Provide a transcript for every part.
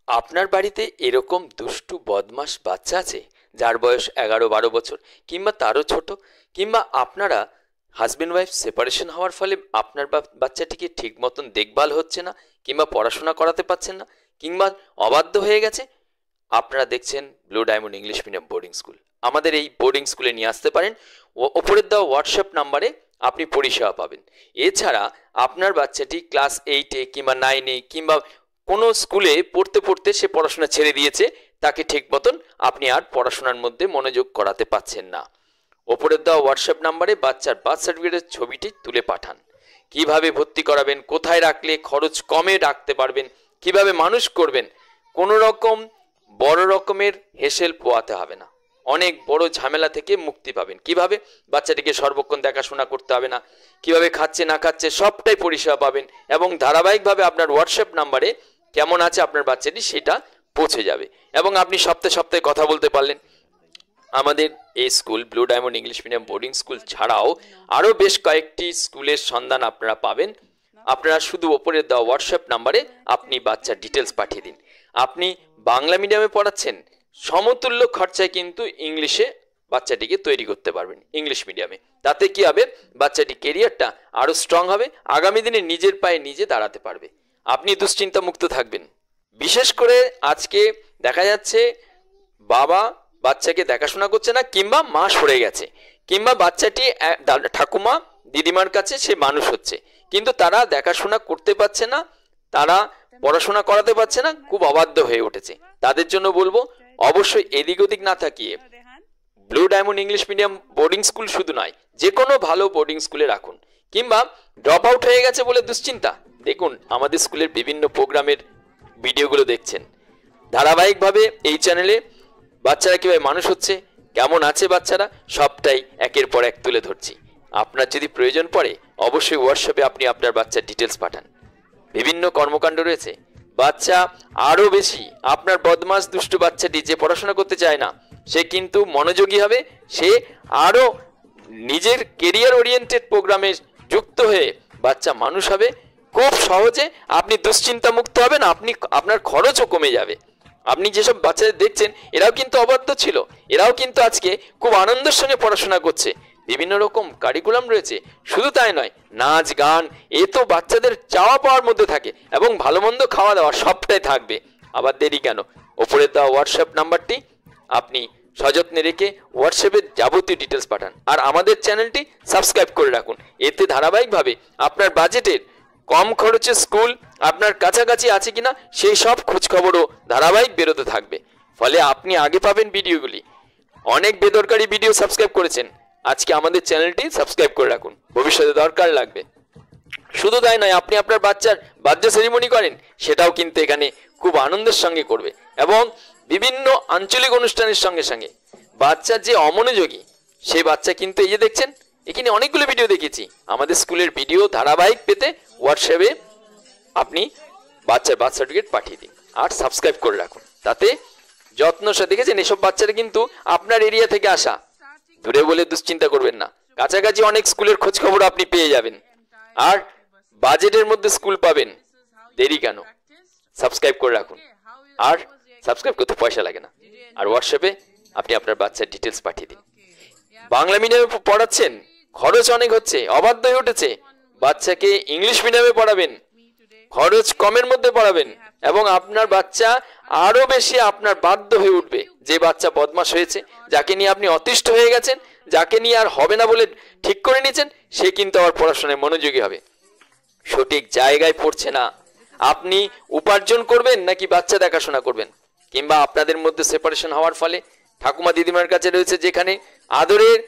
আপনার বাড়িতে এরকম দুষ্টু বদমাশ বাচ্চা আছে যার বয়স 11-12 বছর কিংবা তারও ছোট, কিংবা আপনারা হাজবেন্ড ওয়াইফ সেপারেশন হওয়ার ফলে আপনার বাচ্চাটিকে ঠিক মতন দেখভাল হচ্ছে না, কিংবা পড়াশোনা করাতে পারছেন না, কিংবা অবাধ্য হয়ে গেছে? আপনারা দেখছেন blue diamond English medium boarding school. আমাদের এই বোর্ডিং স্কুলে নিয়ে আসতে পারেন। ওপরের দেওয়া হোয়াটসঅ্যাপ নাম্বারে আপনি পরিষেবা পাবেন। এছাড়া আপনার বাচ্চাটি ক্লাস 8-এ কিংবা 9-এ কিংবা কোনো স্কুলে পড়তে পড়তে সে পড়াশোনা ছেড়ে দিয়েছে, তাকে ঠিক মতন আপনি আর পড়াশোনার মধ্যে মনোযোগ করাতে পারছেন না, ওপরের দেওয়া হোয়াটসঅ্যাপ নাম্বারে বাচ্চার বার্থ সার্টিফিকেটের ছবিটি তুলে পাঠান। কিভাবে ভর্তি করাবেন, কোথায় রাখলে খরচ কমে রাখতে পারবেন, কিভাবে মানুষ করবেন, কোনো রকম বড় রকমের হেসেল পোয়াতে হবে না, অনেক বড় ঝামেলা থেকে মুক্তি পাবেন। কিভাবে বাচ্চাটিকে সর্বক্ষণ দেখাশোনা করতে হবে না, কিভাবে খাচ্ছে না খাচ্ছে সবটাই পরিষেবা পাবেন, এবং ধারাবাহিকভাবে আপনার হোয়াটসঅ্যাপ নাম্বারে কেমন আছে আপনার বাচ্চাটি সেটা পৌঁছে যাবে, এবং আপনি সপ্তাহে সপ্তাহে কথা বলতে পারলেন। আমাদের এই school blue diamond English medium boarding school ছাড়াও আরও বেশ কয়েকটি স্কুলের সন্ধান আপনারা পাবেন। আপনারা শুধু ওপরে দেওয়া হোয়াটসঅ্যাপ নাম্বারে আপনি বাচ্চার ডিটেলস পাঠিয়ে দিন। আপনি বাংলা মিডিয়ামে পড়াচ্ছেন, সমতুল্য খরচায় কিন্তু ইংলিশে বাচ্চাটিকে তৈরি করতে পারবেন ইংলিশ মিডিয়ামে। তাতে কি হবে, বাচ্চাটি কেরিয়ারটা আরও স্ট্রং হবে, আগামী দিনে নিজের পায়ে নিজে দাঁড়াতে পারবে, আপনি দুশ্চিন্তা মুক্ত থাকবেন। বিশেষ করে আজকে দেখা যাচ্ছে বাবা বাচ্চাকে দেখাশোনা করছে না, কিংবা মা সরে গেছে, কিংবা বাচ্চাটি ঠাকুমা দিদিমার কাছে সে মানুষ হচ্ছে, কিন্তু তারা দেখাশোনা করতে পারছে না, তারা পড়াশোনা করাতে পারছে না, খুব অবাধ্য হয়ে উঠেছে। তাদের জন্য বলবো অবশ্যই এদিক ওদিক না তাকিয়ে blue diamond English medium boarding school শুধু নয়, যে কোনো ভালো বোর্ডিং স্কুলে রাখুন। কিংবা ড্রপ আউট হয়ে গেছে বলে দুশ্চিন্তা, দেখুন আমাদের স্কুলের বিভিন্ন প্রোগ্রামের ভিডিওগুলো দেখছেন ধারাবাহিকভাবে এই চ্যানেলে। বাচ্চারা কীভাবে মানুষ হচ্ছে, কেমন আছে বাচ্চারা, সবটাই একের পর এক তুলে ধরছি। আপনার যদি প্রয়োজন পড়ে অবশ্যই হোয়াটসঅ্যাপে আপনি আপনার বাচ্চার ডিটেলস পাঠান। বিভিন্ন কর্মকাণ্ড রয়েছে, বাচ্চা আরও বেশি আপনার বদমাস দুষ্টু বাচ্চাটি যে পড়াশোনা করতে চায় না, সে কিন্তু মনোযোগী হবে, সে আরও নিজের কেরিয়ার ওরিয়েন্টেড প্রোগ্রামে যুক্ত হয়ে বাচ্চা মানুষ হবে। খুব সহজে আপনি দুশ্চিন্তা মুক্ত হবেন, আপনার খরচও কমে যাবে। আপনি যেসব বাচ্চাদের দেখছেন এরাও কিন্তু অবাধ্য ছিল, এরাও কিন্তু আজকে খুব আনন্দের সঙ্গে পড়াশোনা করছে, বিভিন্ন রকম কারিকুলাম রয়েছে। শুধু তাই নয়, নাচ গান এ তো বাচ্চাদের চাওয়া পাওয়ার মধ্যে থাকে, এবং ভালো মন্দ খাওয়া দাওয়া সবটাই থাকবে। আবার দেরি কেন, ওপরে দেওয়া হোয়াটসঅ্যাপ নাম্বারটি আপনি সযত্নে রেখে হোয়াটসঅ্যাপে যাবতীয় ডিটেলস পাঠান, আর আমাদের চ্যানেলটি সাবস্ক্রাইব করে রাখুন। এতে ধারাবাহিকভাবে আপনার বাজেটের কম খরচে স্কুল আপনার কাছাকাছি আছে কিনা সেই সব খোঁজখবরও ধারাবাহিক বেরোতে থাকবে, ফলে আপনি আগে পাবেন ভিডিওগুলি। অনেক বেদরকারি ভিডিও সাবস্ক্রাইব করেছেন, আজকে আমাদের চ্যানেলটি সাবস্ক্রাইব করে রাখুন, ভবিষ্যতে দরকার লাগবে। শুধু তাই নয়, আপনি আপনার বাচ্চার বার্থডে সেরিমনি করেন, সেটাও কিন্তু এখানে খুব আনন্দের সঙ্গে করবে, এবং বিভিন্ন আঞ্চলিক অনুষ্ঠানের সঙ্গে সঙ্গে বাচ্চার যে অমনোযোগী সেই বাচ্চা কিন্তু এই যে দেখছেন এখানে অনেকগুলো ভিডিও দেখেছি, আমাদের স্কুলের ভিডিও ধারাবাহিক পেতে হোয়াটসঅ্যাপে আপনি বাচ্চার বার্থ সার্টিফিকেট পাঠিয়ে দিন আর সাবস্ক্রাইব করে রাখুন। তাতে যত্ন সে দেখেছেন এসব বাচ্চারা কিন্তু আপনার এরিয়া থেকে আসা, দূরে বলে দুশ্চিন্তা করবেন না, কাছাকাছি অনেক স্কুলের খোঁজ খবর আপনি পেয়ে যাবেন, আর বাজেটের মধ্যে স্কুল পাবেন। দেরি কেন, সাবস্ক্রাইব করে রাখুন, আর সাবস্ক্রাইব করতে পয়সা লাগে না, আর হোয়াটসঅ্যাপে আপনি আপনার বাচ্চার ডিটেলস পাঠিয়ে দিন। বাংলা মিডিয়ামে পড়াচ্ছেন, খরচ অনেক হচ্ছে, অবাধ্য হয়ে উঠেছে, বাচ্চাকে ইংলিশ মিডিয়ামে পড়াবেন, খরচ কমের মধ্যে পড়াবেন, এবং আপনার বাচ্চা আরো বেশি আপনার বাধ্য হয়ে উঠবে। যে বাচ্চা বদমাশ হয়েছে, যাকে নিয়ে আপনি অতিষ্ঠ হয়ে গেছেন, যাকে নিয়ে আর হবে না বলে ঠিক করে নিয়েছেন, সে কিন্তু আবার পড়াশোনায় মনোযোগী হবে। সঠিক জায়গায় পড়ছে না, আপনি উপার্জন করবেন নাকি বাচ্চা দেখাশোনা করবেন, কিংবা আপনাদের মধ্যে সেপারেশন হওয়ার ফলে ঠাকুমা দিদিমার কাছে রয়েছে, যেখানে আদরের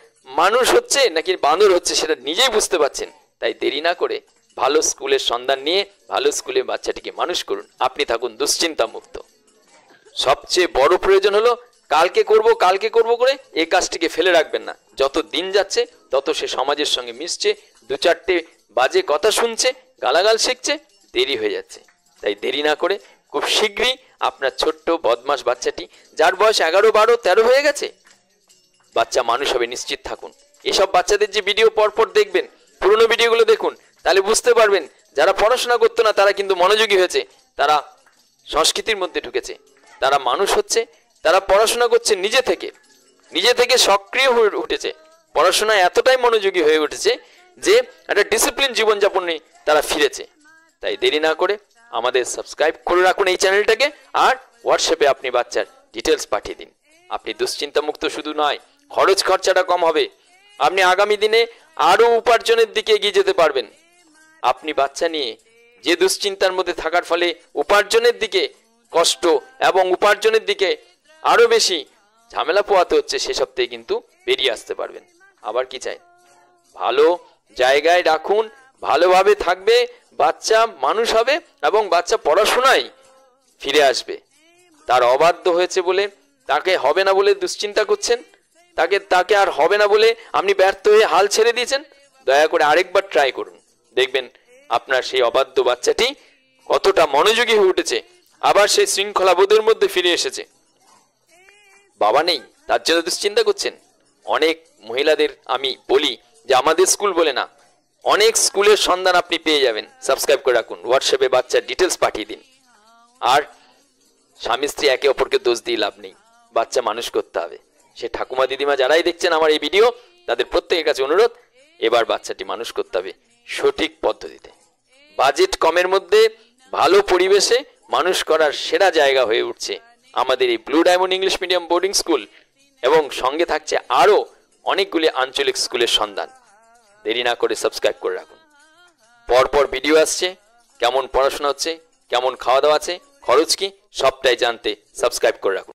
মানুষ হচ্ছে নাকি বাঁদর হচ্ছে সেটা নিজেই বুঝতে পারছেন। তাই দেরি না করে ভালো স্কুলের সন্ধান নিয়ে ভালো স্কুলে বাচ্চাটিকে মানুষ করুন, আপনি থাকুন দুশ্চিন্তা মুক্ত। সবচেয়ে বড় প্রয়োজন হলো কালকে করব করে এই কাজটিকে ফেলে রাখবেন না। যত দিন যাচ্ছে তত সে সমাজের সঙ্গে মিশছে, 2-4টে বাজে কথা শুনছে, গালাগাল শিখছে, দেরি হয়ে যাচ্ছে। তাই দেরি না করে খুব শীঘ্রই আপনার ছোট্ট বদমাস বাচ্চাটি, যার বয়স 11-12-13 হয়ে গেছে, বাচ্চা মানুষ হবে, নিশ্চিত থাকুন। এসব বাচ্চাদের যে ভিডিও পরপর দেখবেন, পুরনো ভিডিওগুলো দেখুন, তাহলে বুঝতে পারবেন যারা পড়াশোনা করতো না তারা কিন্তু মনোযোগী হয়েছে, তারা সংস্কৃতির মধ্যে ঢুকেছে, তারা মানুষ হচ্ছে, তারা পড়াশোনা করছে নিজে থেকে সক্রিয় হয়ে উঠেছে, পড়াশোনায় এতটাই মনোযোগী হয়ে উঠেছে যে একটা ডিসিপ্লিন জীবনযাপনে তারা ফিরেছে। তাই দেরি না করে আমাদের সাবস্ক্রাইব করে রাখুন এই চ্যানেলটাকে, আর হোয়াটসঅ্যাপে আপনি বাচ্চার ডিটেলস পাঠিয়ে দিন। আপনি দুশ্চিন্তামুক্ত শুধু নয়, খরচ খরচাটা কম হবে, আপনি আগামী দিনে আরও উপার্জনের দিকে এগিয়ে যেতে পারবেন। আপনি বাচ্চা নিয়ে যে দুশ্চিন্তার মধ্যে থাকার ফলে উপার্জনের দিকে কষ্ট এবং উপার্জনের দিকে আরও বেশি ঝামেলা পোহাতে হচ্ছে, সেসব থেকে কিন্তু বেরিয়ে আসতে পারবেন। আবার কি চাই, ভালো জায়গায় রাখুন, ভালোভাবে থাকবে, বাচ্চা মানুষ হবে এবং বাচ্চা পড়াশোনায় ফিরে আসবে। তার অবাধ্য হয়েছে বলে, তাকে হবে না বলে দুশ্চিন্তা করছেন, তাকে আর হবে না বলে আপনি ব্যর্থ হয়ে হাল ছেড়ে দিয়েছেন। দয়া করে আরেকবার ট্রাই করুন, দেখবেন আপনার সেই অবাধ্য বাচ্চাটি কতটা মনোযোগী হয়ে উঠেছে, আবার সেই শৃঙ্খলাবোধের মধ্যে ফিরে এসেছে। বাবা নেই তার জন্য দুশ্চিন্তা করছেন। অনেক মহিলাদের আমি বলি যে আমাদের স্কুল বলে না, অনেক স্কুলের সন্ধান আপনি পেয়ে যাবেন। সাবস্ক্রাইব করে রাখুন, হোয়াটসঅ্যাপে বাচ্চার ডিটেলস পাঠিয়ে দিন। আর স্বামী স্ত্রী একে অপরকে দোষ দিয়ে লাভ নেই, বাচ্চা মানুষ করতে হবে। সে ঠাকুমা দিদিমা যারাই দেখছেন আমার এই ভিডিও, তাদের প্রত্যেকের কাছে অনুরোধ, এবার বাচ্চাটি মানুষ করতে হবে সঠিক পদ্ধতিতে। বাজেট কমের মধ্যে ভালো পরিবেশে মানুষ করার সেরা জায়গা হয়ে উঠছে আমাদের এই blue diamond English medium boarding school, এবং সঙ্গে থাকছে আরও অনেকগুলি আঞ্চলিক স্কুলের সন্ধান। দেরি না করে সাবস্ক্রাইব করে রাখুন। পরপর ভিডিও আসছে, কেমন পড়াশোনা হচ্ছে, কেমন খাওয়া দাওয়া আছে, খরচ কি, সবটাই জানতে সাবস্ক্রাইব করে রাখুন।